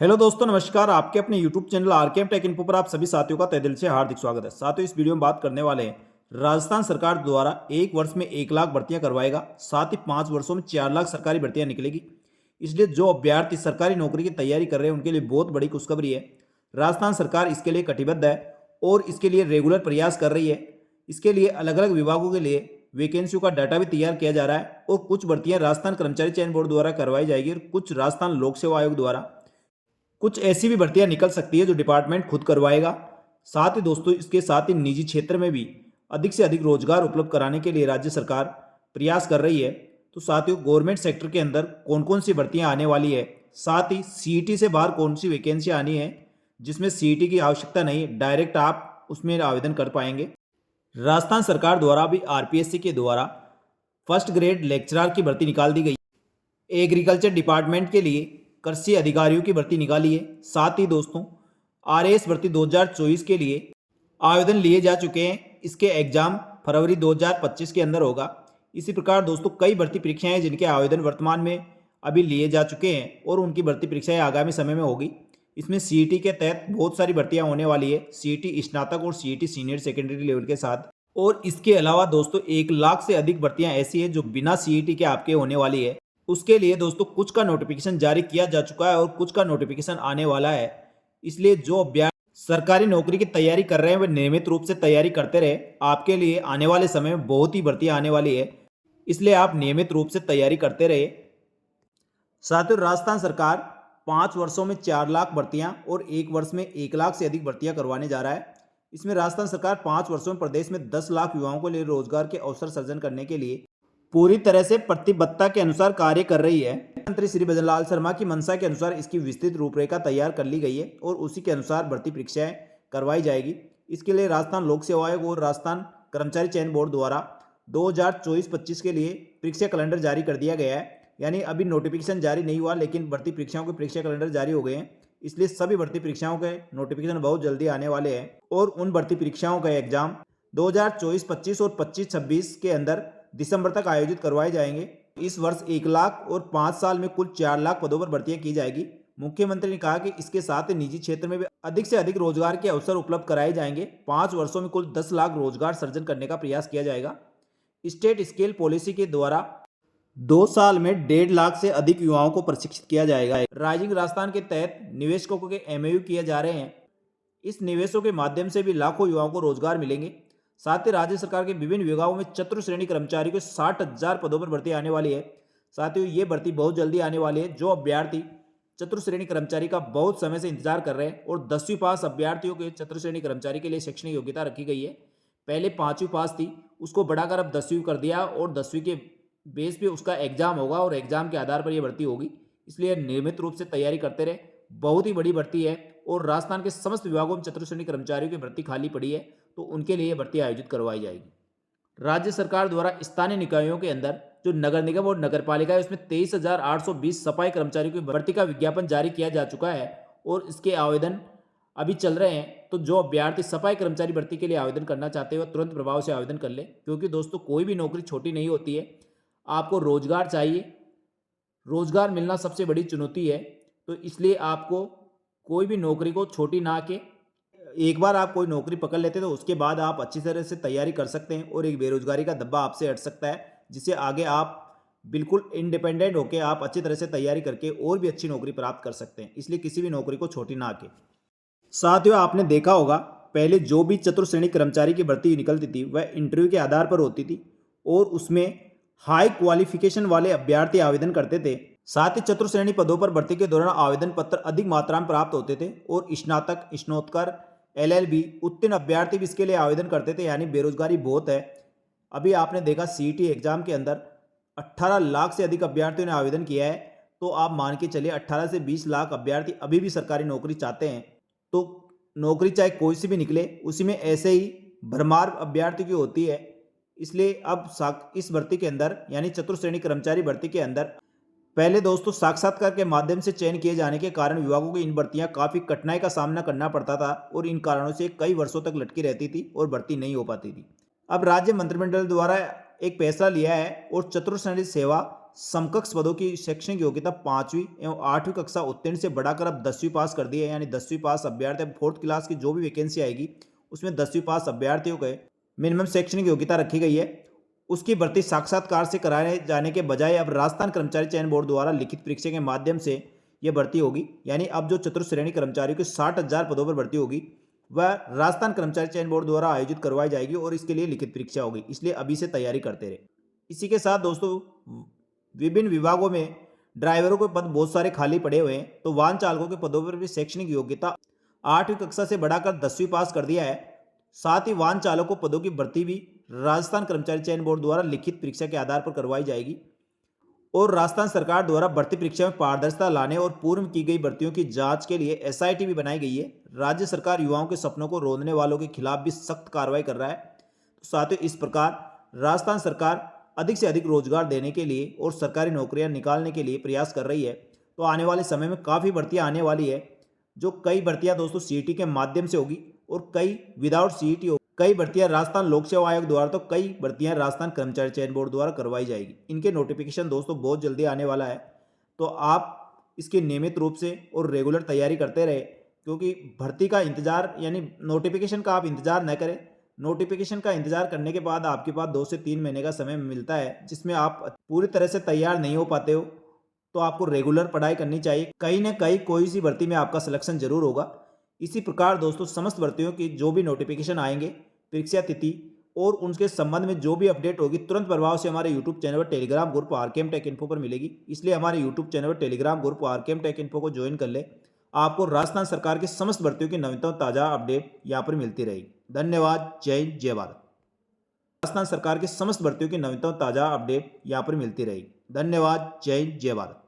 Hello दोस्तों, नमस्कार। आपके अपने YouTube channel RKM take info पर आप सभी साथियों का तहे दिल से हार्दिक स्वागत है। साथियों, इस वीडियो में बात करने वाले हैं राजस्थान सरकार द्वारा एक वर्ष में 1 लाख भर्तियां करवाएगा, साथ ही 5 वर्षों में 4 लाख सरकारी भर्तियां निकलेगी। इसलिए जो अभ्यर्थी सरकारी नौकरी की तैयारी कर रहे हैं उनके लिए बहुत बड़ी खुशखबरी है। राजस्थान सरकार इसके लिए कटिबद्ध है और इसके लिए रेगुलर प्रयास कर रही है। इसके लिए अलग अलग विभागों के लिए वैकेंसियों का डाटा भी तैयार किया जा रहा है और कुछ भर्तियां राजस्थान कर्मचारी चयन बोर्ड द्वारा करवाई जाएगी और कुछ राजस्थान लोक सेवा आयोग द्वारा। कुछ ऐसी भी भर्तियां निकल सकती है जो डिपार्टमेंट खुद करवाएगा। साथ ही दोस्तों, इसके साथ ही निजी क्षेत्र में भी अधिक से अधिक रोजगार उपलब्ध कराने के लिए राज्य सरकार प्रयास कर रही है। तो साथियों, गवर्नमेंट सेक्टर के अंदर कौन कौन सी भर्तियां आने वाली है, साथ ही सीईटी से बाहर कौन सी वैकेंसी आनी है जिसमें सीईटी की आवश्यकता नहीं, डायरेक्ट आप उसमें आवेदन कर पाएंगे। राजस्थान सरकार द्वारा भी आरपीएससी के द्वारा फर्स्ट ग्रेड लेक्चरर की भर्ती निकाल दी गई। एग्रीकल्चर डिपार्टमेंट के लिए कृषि अधिकारियों की भर्ती निकाली है। साथ ही दोस्तों, आरएएस भर्ती 2024 के लिए आवेदन लिए जा चुके हैं। इसके एग्जाम फरवरी 2025 के अंदर होगा। इसी प्रकार दोस्तों, कई भर्ती परीक्षाएं हैं जिनके आवेदन वर्तमान में अभी लिए जा चुके हैं और उनकी भर्ती परीक्षाएं आगामी समय में होगी। इसमें सीईटी के तहत बहुत सारी भर्तियां होने वाली है, सीईटी स्नातक और सीईटी सीनियर सेकेंडरी लेवल के साथ। और इसके अलावा दोस्तों, 1 लाख से अधिक भर्तियां ऐसी है जो बिना सीईटी के आपके होने वाली है। उसके लिए दोस्तों कुछ का नोटिफिकेशन जारी किया जा चुका है और कुछ का नोटिफिकेशन आने वाला है। इसलिए जो अभ्यर्थी सरकारी नौकरी की तैयारी कर रहे हैं वे नियमित रूप से तैयारी करते रहे। आपके लिए आने वाले समय में बहुत ही भर्तियां आने वाली है, इसलिए आप नियमित रूप से तैयारी करते रहे। साथियों, राजस्थान सरकार 5 वर्षों में 4 लाख भर्तियां और 1 वर्ष में 1 लाख से अधिक भर्तियां करवाने जा रहा है। इसमें राजस्थान सरकार 5 वर्षों में प्रदेश में 10 लाख युवाओं को लिए रोजगार के अवसर सृजन करने के लिए पूरी तरह से प्रतिबद्धता के अनुसार कार्य कर रही है। मंत्री श्री भजनलाल शर्मा की मंशा के अनुसार इसकी विस्तृत रूपरेखा तैयार कर ली गई है और उसी के अनुसार भर्ती परीक्षाएं करवाई जाएगी। इसके लिए राजस्थान लोक सेवा आयोग और राजस्थान कर्मचारी चयन बोर्ड द्वारा 2024-25 के लिए परीक्षा कैलेंडर जारी कर दिया गया है। यानी अभी नोटिफिकेशन जारी नहीं हुआ, लेकिन भर्ती परीक्षाओं के परीक्षा कैलेंडर जारी हो गए हैं। इसलिए सभी भर्ती परीक्षाओं के नोटिफिकेशन बहुत जल्दी आने वाले हैं और उन भर्ती परीक्षाओं का एग्जाम 2024-25 और 25-26 के अंदर दिसंबर तक आयोजित करवाए जाएंगे। इस वर्ष 1 लाख और 5 साल में कुल 4 लाख पदों पर भर्तियां की जाएगी। मुख्यमंत्री ने कहा कि इसके साथ ही निजी क्षेत्र में भी अधिक से अधिक रोजगार के अवसर उपलब्ध कराए जाएंगे। 5 वर्षों में कुल 10 लाख रोजगार सृजन करने का प्रयास किया जाएगा। स्टेट स्केल पॉलिसी के द्वारा 2 साल में 1.5 लाख से अधिक युवाओं को प्रशिक्षित किया जाएगा। राइजिंग राजस्थान के तहत निवेशकों के एमओयू किए जा रहे हैं। इस निवेशों के माध्यम से भी लाखों युवाओं को रोजगार मिलेंगे। साथ ही राज्य सरकार के विभिन्न विभागों में चतुर्श्रेणी कर्मचारी को 60,000 पदों पर भर्ती आने वाली है। साथियों, ये भर्ती बहुत जल्दी आने वाली है। जो अभ्यर्थी चतुर्श्रेणी कर्मचारी का बहुत समय से इंतजार कर रहे हैं और 10वीं पास अभ्यर्थियों के चतुर्श्रेणी कर्मचारी के लिए शैक्षणिक योग्यता रखी गई है। पहले 5वीं पास थी, उसको बढ़ाकर अब 10वीं कर दिया और 10वीं के बेस पे उसका एग्जाम होगा और एग्जाम के आधार पर यह भर्ती होगी। इसलिए नियमित रूप से तैयारी करते रहे। बहुत ही बड़ी भर्ती है और राजस्थान के समस्त विभागों में चतुर्श्रेणी कर्मचारियों की भर्ती खाली पड़ी है, तो उनके लिए भर्ती आयोजित करवाई जाएगी। राज्य सरकार द्वारा स्थानीय निकायों के अंदर जो नगर निगम और नगर पालिका है उसमें 23,820 सफाई कर्मचारियों की भर्ती का विज्ञापन जारी किया जा चुका है और इसके आवेदन अभी चल रहे हैं। तो जो अभ्यर्थी सफाई कर्मचारी भर्ती के लिए आवेदन करना चाहते हैं वह तुरंत प्रभाव से आवेदन कर ले, क्योंकि दोस्तों कोई भी नौकरी छोटी नहीं होती है। आपको रोजगार चाहिए, रोजगार मिलना सबसे बड़ी चुनौती है। तो इसलिए आपको कोई भी नौकरी को छोटी ना के एक बार आप कोई नौकरी पकड़ लेते हैं तो उसके बाद आप अच्छी तरह से तैयारी कर सकते हैं और एक बेरोजगारी का धब्बा आपसे हट सकता है, जिससे आगे आप बिल्कुल इंडिपेंडेंट होकर आप अच्छी तरह से तैयारी करके और भी अच्छी नौकरी प्राप्त कर सकते हैं। इसलिए किसी भी नौकरी को छोटी ना के। साथियों, आपने देखा होगा पहले जो भी चतुर्श्रेणी कर्मचारी की भर्ती निकलती थी वह इंटरव्यू के आधार पर होती थी और उसमें हाई क्वालिफिकेशन वाले अभ्यर्थी आवेदन करते थे। साथ ही चतुर्श्रेणी पदों पर भर्ती के दौरान आवेदन पत्र अधिक मात्रा में प्राप्त होते थे और स्नातक, स्नातकोत्तर, एलएलबी उत्तीर्ण अभ्यर्थी भी इसके लिए आवेदन करते थे। यानी बेरोजगारी बहुत है। अभी आपने देखा सीईटी एग्जाम के अंदर 18 लाख से अधिक अभ्यर्थियों ने आवेदन किया है। तो आप मान के चलिए 18 से 20 लाख अभ्यर्थी अभी भी सरकारी नौकरी चाहते हैं। तो नौकरी चाहे कोई सी भी निकले, उसी में ऐसे ही भरमार अभ्यर्थी की होती है। इसलिए अब इस भर्ती के अंदर यानी चतुर्श्रेणी कर्मचारी भर्ती के अंदर पहले दोस्तों साक्षात्कार के माध्यम से चयन किए जाने के कारण विभागों की इन भर्तियां काफी कठिनाई का सामना करना पड़ता था और इन कारणों से कई वर्षों तक लटकी रहती थी और भर्ती नहीं हो पाती थी। अब राज्य मंत्रिमंडल द्वारा एक फैसला लिया है और चतुर्श्रेणी सेवा समकक्ष पदों की शैक्षणिक योग्यता 5वीं एवं 8वीं कक्षा उत्तीर्ण से बढ़ाकर अब 10वीं पास कर दी है। यानी 10वीं पास अभ्यर्थी, अब 4th क्लास की जो भी वैकेंसी आएगी उसमें 10वीं पास अभ्यर्थियों के मिनिमम शैक्षणिक योग्यता रखी गई है। उसकी भर्ती साक्षात्कार से कराए जाने के बजाय अब राजस्थान कर्मचारी चयन बोर्ड द्वारा लिखित परीक्षा के माध्यम से यह भर्ती होगी। यानी अब जो चतुर्थ श्रेणी कर्मचारियों की 60,000 पदों पर भर्ती होगी वह राजस्थान कर्मचारी चयन बोर्ड द्वारा आयोजित करवाई जाएगी और इसके लिए लिखित परीक्षा होगी। इसलिए अभी से तैयारी करते रहे। इसी के साथ दोस्तों विभिन्न विभागों में ड्राइवरों के पद बहुत सारे खाली पड़े हुए हैं, तो वाहन चालकों के पदों पर भी शैक्षणिक योग्यता 8वीं कक्षा से बढ़ाकर 10वीं पास कर दिया है। साथ ही वाहन चालकों पदों की भर्ती भी राजस्थान कर्मचारी चयन बोर्ड द्वारा लिखित परीक्षा के आधार पर करवाई जाएगी और राजस्थान सरकार द्वारा भर्ती परीक्षा में पारदर्शिता लाने और पूर्व की गई भर्तियों की जांच के लिए एसआईटी भी बनाई गई है। राज्य सरकार युवाओं के सपनों को रोंदने वालों के खिलाफ भी सख्त कार्रवाई कर रहा है। तो साथ ही इस प्रकार राजस्थान सरकार अधिक से अधिक रोजगार देने के लिए और सरकारी नौकरियां निकालने के लिए प्रयास कर रही है। तो आने वाले समय में काफ़ी भर्तियां आने वाली है, जो कई भर्तियां दोस्तों सीईटी के माध्यम से होगी और कई विदाउट सीईटी होगी। कई भर्तियां राजस्थान लोक सेवा आयोग द्वारा, तो कई भर्तियां राजस्थान कर्मचारी चयन बोर्ड द्वारा करवाई जाएगी। इनके नोटिफिकेशन दोस्तों बहुत जल्दी आने वाला है, तो आप इसकी नियमित रूप से और रेगुलर तैयारी करते रहे, क्योंकि भर्ती का इंतजार यानी नोटिफिकेशन का आप इंतजार न करें। नोटिफिकेशन का इंतजार करने के बाद आपके पास 2 से 3 महीने का समय मिलता है, जिसमें आप पूरी तरह से तैयार नहीं हो पाते हो, तो आपको रेगुलर पढ़ाई करनी चाहिए। कहीं ना कहीं कोई सी भर्ती में आपका सिलेक्शन जरूर होगा। इसी प्रकार दोस्तों समस्त भर्तियों की जो भी नोटिफिकेशन आएंगे, परीक्षा तिथि और उनके संबंध में जो भी अपडेट होगी, तुरंत प्रभाव से हमारे यूट्यूब चैनल पर Telegram group RKM take info पर मिलेगी। इसलिए हमारे यूट्यूब चैनल पर Telegram group RKM take info को ज्वाइन कर ले। आपको राजस्थान सरकार की समस्त भर्तियों की नवीनतम ताज़ा अपडेट यहाँ पर मिलती रहेगी। धन्यवाद। जय हिंद, जय भारत। राजस्थान सरकार की समस्त भर्तियों की नवीनतम ताज़ा अपडेट यहाँ पर मिलती रहेगी। धन्यवाद। जय हिंद, जय भारत।